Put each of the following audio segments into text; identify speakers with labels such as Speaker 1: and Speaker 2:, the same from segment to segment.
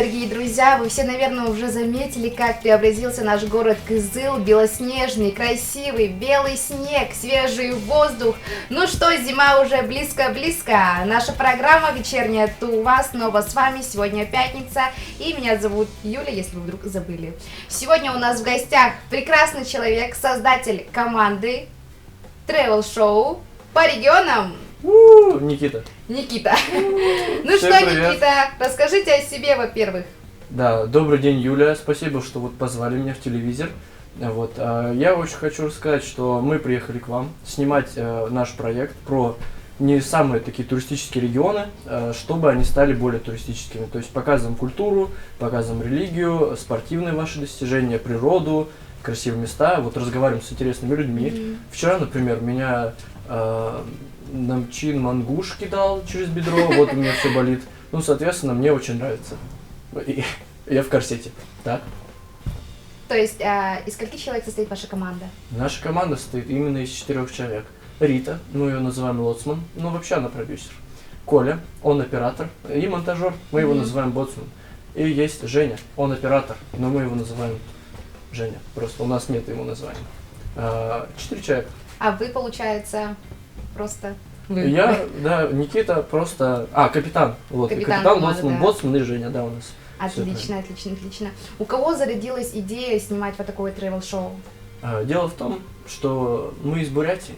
Speaker 1: дорогие друзья! Вы все, наверное, уже заметили, как преобразился наш город Кызыл. Белоснежный, красивый, белый снег, свежий воздух. Ну что, зима уже близко-близко. Наша программа «Вечерняя Тува» снова с вами. Сегодня пятница, и меня зовут Юля, если вы вдруг забыли. Сегодня у нас в гостях прекрасный человек, создатель команды Travel Show по регионам.
Speaker 2: Никита.
Speaker 1: Никита. Ну
Speaker 2: Всем
Speaker 1: что,
Speaker 2: привет.
Speaker 1: Никита, расскажите о себе, во-первых.
Speaker 2: Да, добрый день, Юля. Спасибо, что вот позвали меня в телевизор. Вот, я очень хочу рассказать, что мы приехали к вам снимать наш проект про не самые такие туристические регионы, чтобы они стали более туристическими. То есть показываем культуру, показываем религию, спортивные ваши достижения, природу, красивые места. Вот разговариваем с интересными людьми. Вчера, например, меня Намчин Мангуш кидал через бедро, вот у меня все болит. Ну, соответственно, мне очень нравится. И я в корсете. Так.
Speaker 1: То есть, из скольки человек состоит ваша команда?
Speaker 2: Наша команда состоит именно из 4 человек. Рита, мы ее называем лоцман, но вообще она продюсер. Коля, он оператор и монтажер, мы его называем боцман. И есть Женя, он оператор, но мы его называем Женя. Просто у нас нет ему названия. 4 человека.
Speaker 1: А вы, получается, просто... Вы.
Speaker 2: Да, Никита просто... капитан. Вот,
Speaker 1: Капитан
Speaker 2: капитан,
Speaker 1: команды,
Speaker 2: боцман,
Speaker 1: да.
Speaker 2: боцман и Женя, да, у нас.
Speaker 1: Отлично, отлично, отлично. У кого зародилась идея снимать вот такое тревел-шоу?
Speaker 2: Дело в том, что мы из Бурятии,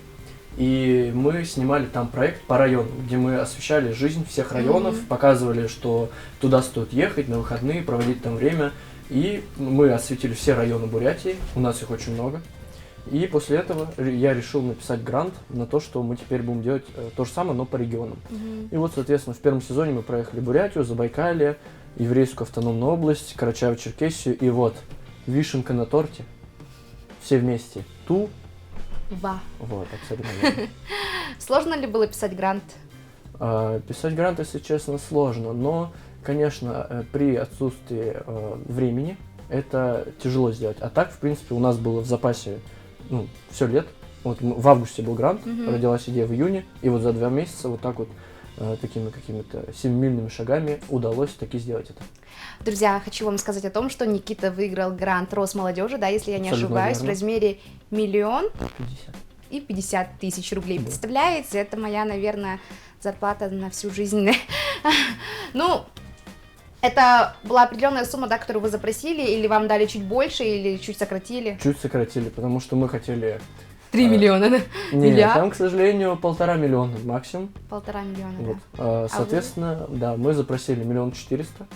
Speaker 2: и мы снимали там проект по району, где мы освещали жизнь всех районов, показывали, что туда стоит ехать на выходные, проводить там время. И мы осветили все районы Бурятии, у нас их очень много. И после этого я решил написать грант на то, что мы теперь будем делать то же самое, но по регионам. И вот, соответственно, в первом сезоне мы проехали Бурятию, Забайкалье, Еврейскую автономную область, Карачаево-Черкесию, и вот, вишенка на торте, все вместе,
Speaker 1: Ва.
Speaker 2: Вот, абсолютно верно.
Speaker 1: Сложно ли было писать грант?
Speaker 2: Писать грант, если честно, сложно, но, конечно, при отсутствии времени это тяжело сделать. А так, в принципе, у нас было в запасе, все лет. Вот в августе был грант, родилась идея в июне, и вот за 2 месяца вот так вот такими какими-то семимильными шагами удалось таки сделать это.
Speaker 1: Друзья, хочу вам сказать о том, что Никита выиграл грант Росмолодежи, да, если я не
Speaker 2: Абсолютно
Speaker 1: ошибаюсь,
Speaker 2: верно.
Speaker 1: в размере 1
Speaker 2: 50.
Speaker 1: 50 000 рублей.
Speaker 2: Да.
Speaker 1: Представляете, это моя, наверное, зарплата на всю жизнь. Ну, это была определенная сумма, да, которую вы запросили, или вам дали чуть больше, или чуть сократили?
Speaker 2: Чуть сократили, потому что мы хотели...
Speaker 1: 3 миллиона, да?
Speaker 2: Нет,
Speaker 1: Миллиард?
Speaker 2: там, к сожалению, 1,5 миллиона максимум.
Speaker 1: 1,5 миллиона,
Speaker 2: Вот.
Speaker 1: да.
Speaker 2: Соответственно, да, мы запросили 1 400 000,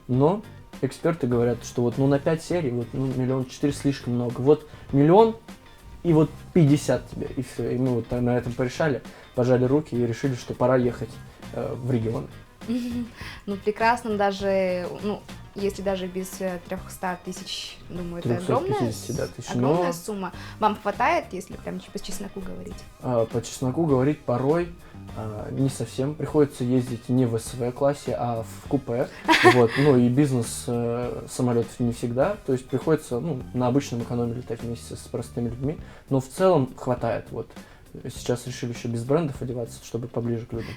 Speaker 2: но эксперты говорят, что вот на 5 серий, вот 1 400 000 слишком много. Вот 1 000 000 и вот 50 тебе, и все. И мы вот на этом порешали, пожали руки и решили, что пора ехать в регион.
Speaker 1: Ну, прекрасно, даже, если даже без 300 000, думаю, это огромная,
Speaker 2: 350, да, тысяч,
Speaker 1: огромная
Speaker 2: но
Speaker 1: сумма. Вам хватает, если прям по чесноку говорить?
Speaker 2: по чесноку говорить порой не совсем. Приходится ездить не в СВ-классе, а в купе. Вот. Ну и бизнес самолетов не всегда. То есть приходится на обычном экономе летать вместе с простыми людьми. Но в целом хватает. Вот. Сейчас решили еще без брендов одеваться, чтобы поближе к людям.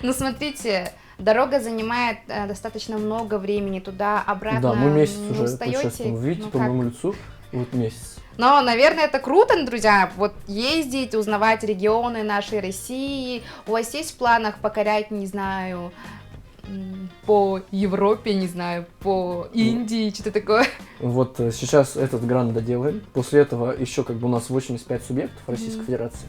Speaker 1: Ну, смотрите, дорога занимает достаточно много времени туда-обратно.
Speaker 2: Да, мы месяц уже
Speaker 1: устаете?
Speaker 2: путешествуем. Вы видите, по моему лицу, вот месяц.
Speaker 1: Но, наверное, это круто, друзья, вот ездить, узнавать регионы нашей России. У вас есть в планах покорять, не знаю, по Европе, не знаю, по Индии, что-то такое?
Speaker 2: Вот сейчас этот грант доделаем. После этого еще у нас 85 субъектов Российской Федерации.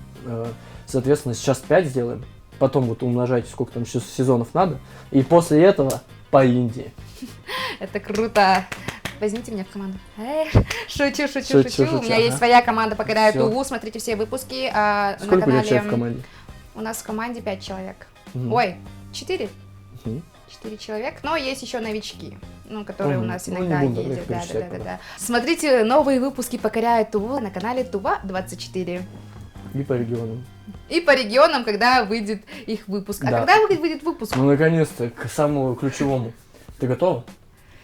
Speaker 2: Соответственно, сейчас 5 сделаем. Потом вот умножайте, сколько там еще сезонов надо. И после этого по Индии.
Speaker 1: Это круто. Возьмите меня в команду. Шучу.
Speaker 2: Шучу,
Speaker 1: У меня есть своя команда «Покоряю
Speaker 2: Всё.
Speaker 1: Туву». Смотрите все выпуски на
Speaker 2: Сколько у
Speaker 1: канале.
Speaker 2: тебя человек в команде?
Speaker 1: У нас в команде 5 человек.
Speaker 2: Мгм.
Speaker 1: Ой, 4.
Speaker 2: Мгм.
Speaker 1: 4 человека. Но есть еще новички, которые у нас
Speaker 2: Ну,
Speaker 1: иногда
Speaker 2: не буду их
Speaker 1: ездят.
Speaker 2: перечислять
Speaker 1: Да. Смотрите новые выпуски «Покоряю Туву» на канале Тува-24.
Speaker 2: И по регионам.
Speaker 1: И по регионам, когда выйдет их выпуск. А
Speaker 2: Да.
Speaker 1: когда выйдет выпуск?
Speaker 2: Ну, наконец-то, к самому ключевому. Ты готова?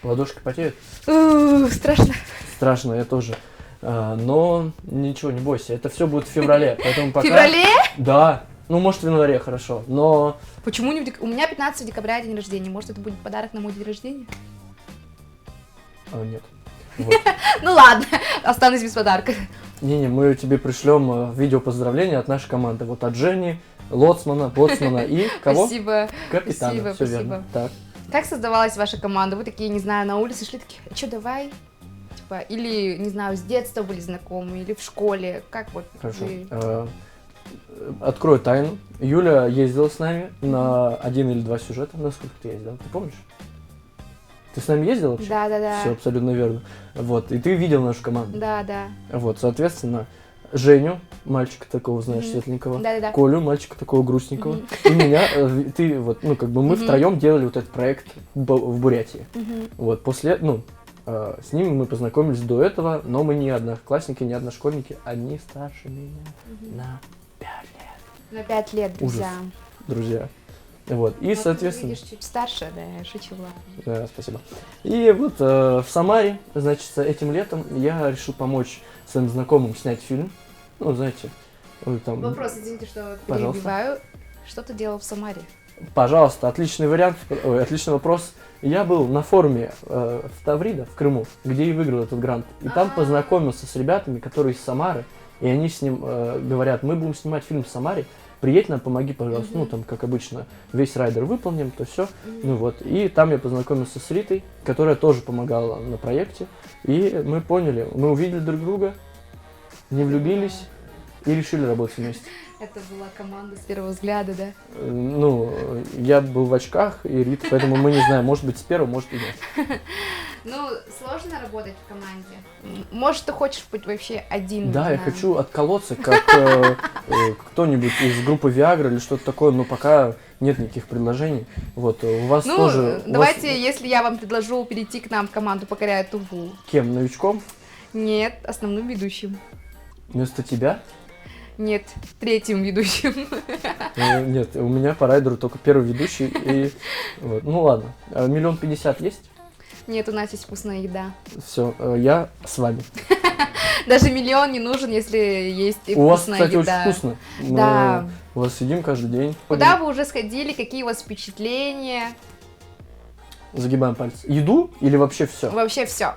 Speaker 2: Ладошки потеют?
Speaker 1: Страшно.
Speaker 2: Страшно, я тоже. Но ничего, не бойся, это все будет в феврале. Поэтому
Speaker 1: В
Speaker 2: пока...
Speaker 1: феврале?
Speaker 2: Да. Ну, может, в январе, хорошо. Но
Speaker 1: Почему не у меня 15 декабря день рождения? Может, это будет подарок на мой день рождения?
Speaker 2: Нет. Вот.
Speaker 1: Ну ладно, останусь без подарка.
Speaker 2: Не-не, мы тебе пришлем видео поздравления от нашей команды. Вот от Жени, Лоцмана, Боцмана и кого?
Speaker 1: Спасибо.
Speaker 2: Капитана. Все
Speaker 1: Спасибо.
Speaker 2: верно. Так.
Speaker 1: Как создавалась ваша команда? Вы такие, не знаю, на улице шли такие, что давай? Типа, или, не знаю, с детства были знакомы, или в школе. Как вот
Speaker 2: Хорошо.
Speaker 1: вы?
Speaker 2: Открою тайну. Юля ездила с нами на 1 или 2 сюжета. Насколько ты ездила? Ты помнишь? Ты с нами ездила вообще?
Speaker 1: Да.
Speaker 2: Все абсолютно верно. Вот. И ты видел нашу команду.
Speaker 1: Да.
Speaker 2: Вот, соответственно, Женю, мальчика такого, знаешь,
Speaker 1: Мгм.
Speaker 2: светленького.
Speaker 1: Да.
Speaker 2: Колю, мальчика такого грустненького.
Speaker 1: Мгм.
Speaker 2: И меня, ты вот, ну, как бы мы
Speaker 1: Мгм.
Speaker 2: втроем делали вот этот проект в Бурятии.
Speaker 1: Мгм.
Speaker 2: Вот, после, с ними мы познакомились до этого, но мы не одноклассники, не одношкольники, они старше меня на 5 лет,
Speaker 1: На 5 лет, друзья.
Speaker 2: друзья. Вот, и,
Speaker 1: Вот
Speaker 2: соответственно...
Speaker 1: Ты видишь, чуть старше, да, я шучу, ладно.
Speaker 2: Да, спасибо. И вот в Самаре, значит, этим летом я решил помочь своим знакомым снять фильм. Ну, знаете, там...
Speaker 1: Вопрос, извините, что
Speaker 2: Пожалуйста.
Speaker 1: перебиваю. Что ты делал в Самаре?
Speaker 2: Пожалуйста, отличный вариант, отличный вопрос. Я был на форуме в Таврида, в Крыму, где и выиграл этот грант. И там познакомился с ребятами, которые из Самары, и они с ним говорят, мы будем снимать фильм в Самаре, приедь нам, помоги, пожалуйста. Ну, там, как обычно, весь райдер выполним, то все. Ну вот, и там я познакомился с Ритой, которая тоже помогала на проекте. И мы поняли, мы увидели друг друга, не влюбились и решили работать вместе.
Speaker 1: Это была команда с первого взгляда, да?
Speaker 2: Я был в очках, и Рита, поэтому мы не знаем, может быть с первого, может и нет.
Speaker 1: Ну, сложно работать в команде. Может, ты хочешь быть вообще один?
Speaker 2: Да,
Speaker 1: не
Speaker 2: я
Speaker 1: знаю.
Speaker 2: хочу отколоться, как кто-нибудь из группы Viagra или что-то такое, но пока нет никаких предложений. Вот, у вас
Speaker 1: Ну,
Speaker 2: тоже...
Speaker 1: давайте, если я вам предложу перейти к нам в команду «Покоряет Туву».
Speaker 2: Кем, новичком?
Speaker 1: Нет, основным ведущим.
Speaker 2: Вместо тебя?
Speaker 1: Нет, третьим ведущим.
Speaker 2: Нет, у меня по райдеру только первый ведущий. И, вот. Ну ладно, 1 50 000 есть?
Speaker 1: Нет, у нас есть вкусная еда.
Speaker 2: Все, я с вами.
Speaker 1: Даже 1 000 000 не нужен, если есть и
Speaker 2: У вас,
Speaker 1: вкусная
Speaker 2: кстати,
Speaker 1: еда.
Speaker 2: очень вкусно. Мы
Speaker 1: Да.
Speaker 2: у вас сидим каждый день.
Speaker 1: Куда вы уже сходили, какие у вас впечатления?
Speaker 2: Загибаем пальцы. Еду или вообще все?
Speaker 1: Вообще все.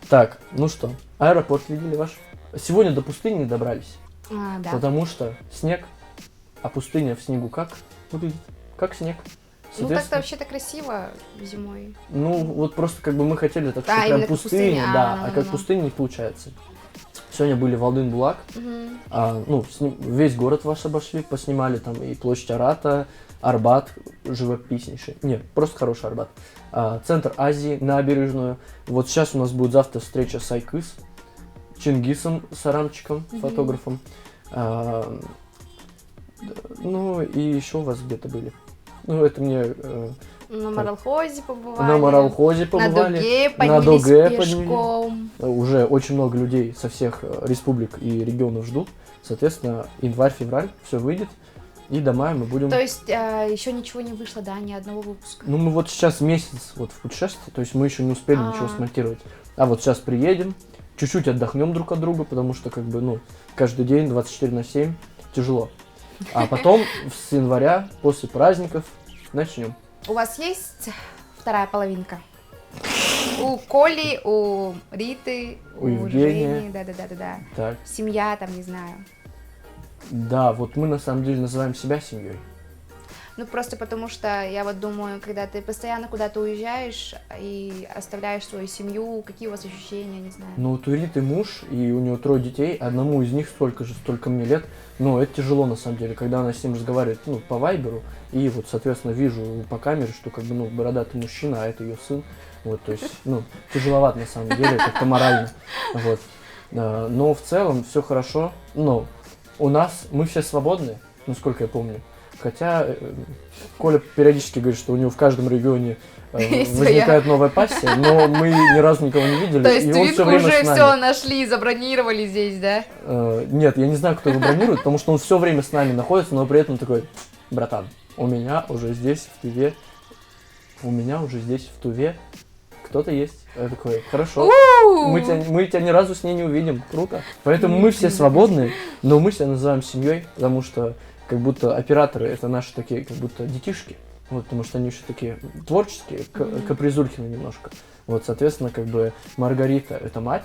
Speaker 2: Так, ну что, аэропорт видели ваш? Сегодня до пустыни не добрались,
Speaker 1: Да.
Speaker 2: потому что снег, а пустыня в снегу как выглядит? Как снег.
Speaker 1: Ну так-то
Speaker 2: Соответственно,
Speaker 1: вообще-то красиво зимой.
Speaker 2: ну вот просто как бы мы хотели так, что
Speaker 1: именно
Speaker 2: прям
Speaker 1: как
Speaker 2: пустыня,
Speaker 1: пустыня,
Speaker 2: да,
Speaker 1: ну,
Speaker 2: а
Speaker 1: ну,
Speaker 2: как
Speaker 1: ну.
Speaker 2: пустыня не получается. Сегодня были в Алдын-Булак,
Speaker 1: Мгм.
Speaker 2: весь город ваш обошли, поснимали там и площадь Арата, Арбат, живописнейший. Нет, просто хороший Арбат. Центр Азии, набережную. Вот сейчас у нас будет завтра встреча с Айкыс, Чингисом Сарамчиком,
Speaker 1: Мгм.
Speaker 2: фотографом. Ну и еще у вас где-то были. Ну это мне
Speaker 1: На Маралхозе побывали.
Speaker 2: на Маралхозе
Speaker 1: На
Speaker 2: побывали.
Speaker 1: Дуге
Speaker 2: на
Speaker 1: поднялись
Speaker 2: Дуге
Speaker 1: пешком.
Speaker 2: Уже очень много людей со всех республик и регионов ждут. Соответственно, январь-февраль все выйдет. И до мая мы будем...
Speaker 1: То есть еще ничего не вышло, да, ни одного выпуска?
Speaker 2: Ну, мы вот сейчас месяц вот в путешествии, то есть мы еще не успели ничего смонтировать. А вот сейчас приедем, чуть-чуть отдохнем друг от друга, потому что, как бы, каждый день 24/7 тяжело. А потом с января, после праздников, начнем.
Speaker 1: У вас есть вторая половинка? У Коли, у Риты,
Speaker 2: У Евгения.
Speaker 1: Жени, да.
Speaker 2: Так.
Speaker 1: Семья там, не знаю.
Speaker 2: Да, вот мы на самом деле называем себя семьей.
Speaker 1: Ну, просто потому что я вот думаю, когда ты постоянно куда-то уезжаешь и оставляешь свою семью, какие у вас ощущения, не знаю.
Speaker 2: Ну, вот у Риты муж, и у него 3 детей, одному из них столько мне лет. Но это тяжело, на самом деле, когда она с ним разговаривает, по вайберу, и вот, соответственно, вижу по камере, что, как бы, бородатый мужчина, а это ее сын. Вот, то есть, тяжеловато, на самом деле, как-то морально. Вот. Но в целом все хорошо. Но у нас, мы все свободны, насколько я помню. Хотя Коля периодически говорит, что у него в каждом регионе возникает новая пассия, но мы ни разу никого не видели.
Speaker 1: То есть
Speaker 2: и он
Speaker 1: Витку
Speaker 2: всё время
Speaker 1: уже
Speaker 2: с нами.
Speaker 1: все нашли, забронировали здесь, да?
Speaker 2: Нет, я не знаю, кто его бронирует, потому что он все время с нами находится, но при этом такой: братан, у меня уже здесь в Туве кто-то есть. Я такой: хорошо. Мы тебя ни разу с ней не увидим. Круто. Поэтому мы все свободны, но мы себя называем семьей, потому что как будто операторы это наши такие, как будто детишки. Вот, потому что они еще такие творческие, капризулькины немножко. Вот, соответственно, как бы Маргарита это мать,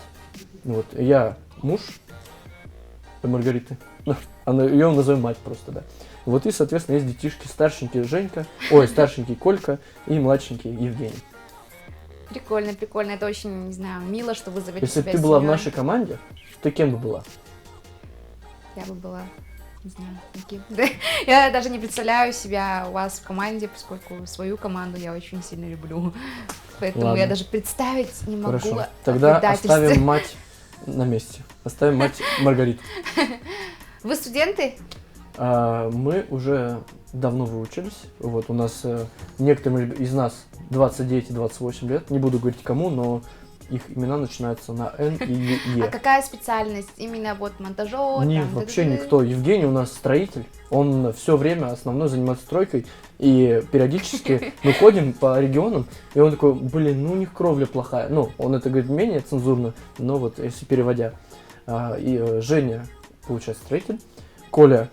Speaker 2: вот, я муж Маргариты. Ее назовем мать просто, да. Вот и, соответственно, есть детишки, старшенький Женька, старшенький Колька и младшенький Евгений.
Speaker 1: Прикольно, прикольно. Это очень, не знаю, мило, что вы зовете
Speaker 2: Если бы
Speaker 1: себя
Speaker 2: ты была в
Speaker 1: семьей.
Speaker 2: нашей команде, ты кем бы была?
Speaker 1: Я бы была, не знаю, никем. Я даже не представляю себя у вас в команде, поскольку свою команду я очень сильно люблю. Поэтому
Speaker 2: Ладно.
Speaker 1: я даже представить не могу.
Speaker 2: Хорошо.
Speaker 1: о
Speaker 2: Тогда
Speaker 1: предательстве.
Speaker 2: оставим мать на месте. Оставим мать Маргариту.
Speaker 1: Вы студенты?
Speaker 2: Мы уже давно выучились. Вот у нас некоторым из нас 29 и 28 лет. Не буду говорить кому, но их имена начинаются на Н и Е.
Speaker 1: А какая специальность? Именно вот монтажер?
Speaker 2: Нет,
Speaker 1: там,
Speaker 2: вообще
Speaker 1: ды-ды-ды?
Speaker 2: никто. Евгений у нас строитель. Он все время основной занимается стройкой. И периодически мы ходим по регионам, и он такой, блин, ну у них кровля плохая. Ну, он это говорит менее цензурно, но вот если переводя. Женя, получается, строитель. Коля,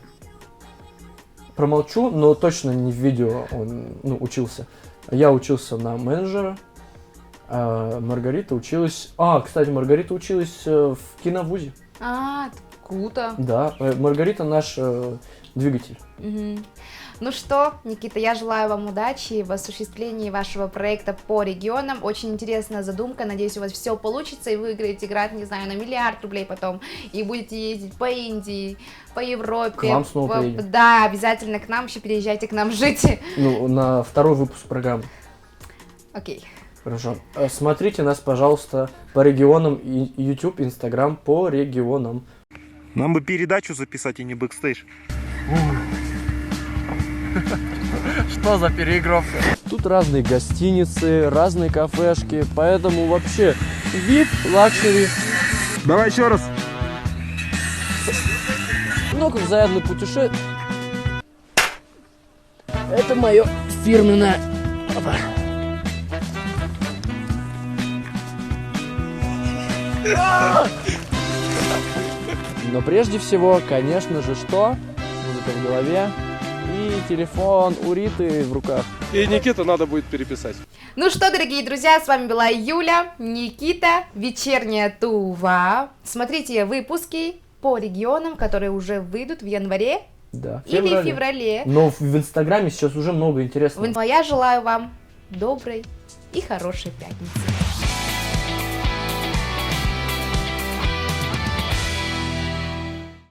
Speaker 2: промолчу, но точно не в видео он учился. Я учился на менеджера. Маргарита училась... кстати, Маргарита училась в киновузе.
Speaker 1: Круто.
Speaker 2: Да, Маргарита наш двигатель.
Speaker 1: Мгм. Ну что, Никита, я желаю вам удачи в осуществлении вашего проекта по регионам. Очень интересная задумка. Надеюсь, у вас все получится, и вы выиграете играть, не знаю, на 1 миллиард рублей потом. И будете ездить по Индии, по Европе.
Speaker 2: К вам снова приедем.
Speaker 1: Да, обязательно к нам, еще переезжайте к нам жить.
Speaker 2: Ну, на второй выпуск программы.
Speaker 1: Окей.
Speaker 2: Хорошо. Смотрите нас, пожалуйста, по регионам. YouTube, Instagram по регионам.
Speaker 3: Нам бы передачу записать, и не бэкстейдж.
Speaker 2: Что за переигровка? Тут разные гостиницы, разные кафешки, поэтому вообще VIP, лакшери.
Speaker 3: Давай еще раз.
Speaker 2: Ну, как заядлый путешествие. Это мое фирменное. Опа. Но прежде всего, конечно же, что? Музыка в голове и телефон у Риты в руках.
Speaker 4: И Никиту надо будет переписать.
Speaker 1: Ну что, дорогие друзья, с вами была Юля, Никита, Вечерняя Тува. Смотрите выпуски по регионам, которые уже выйдут в январе
Speaker 2: Да,
Speaker 1: или феврале.
Speaker 2: Но в Инстаграме сейчас уже много интересного.
Speaker 1: Я желаю вам доброй и хорошей пятницы.